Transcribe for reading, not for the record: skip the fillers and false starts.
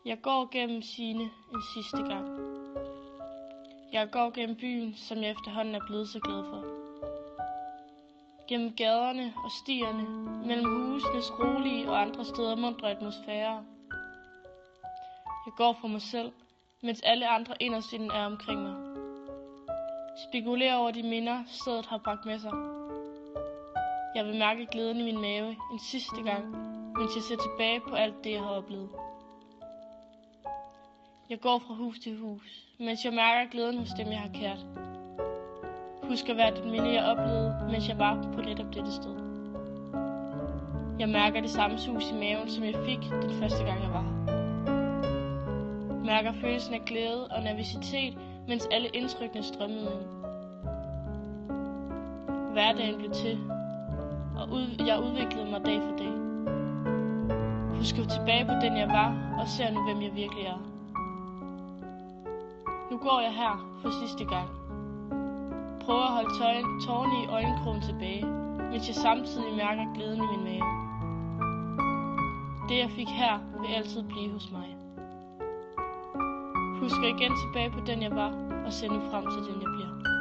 Jeg går gennem Signe en sidste gang. Jeg går gennem byen, som jeg efterhånden er blevet så glad for. Gennem gaderne og stierne, mellem husenes rolige og andre steder muntre atmosfærer. Jeg går for mig selv, mens alle andre inderst inde er omkring mig. Spekulerer over de minder, stedet har bragt med sig. Jeg vil mærke glæden i min mave en sidste gang, mens jeg ser tilbage på alt det, jeg har oplevet. Jeg går fra hus til hus, mens jeg mærker glæden hos dem, jeg har kært. Husker hvert et minde, jeg oplevede, mens jeg var på netop dette sted. Jeg mærker det samme sus i maven, som jeg fik den første gang, jeg var her. Mærker følelsen af glæde og nervøsitet, mens alle indtrykkene strømmede ind. Hverdagen blev til, og jeg udviklede mig dag for dag. Husker tilbage på den, jeg var, og ser nu, hvem jeg virkelig er. Nu går jeg her for sidste gang. Prøver at holde tårerne i øjenkrogen tilbage, mens jeg samtidig mærker glæden i min mave. Det, jeg fik her, vil altid blive hos mig. Husker igen tilbage på den, jeg var, og ser nu frem til den, jeg bliver.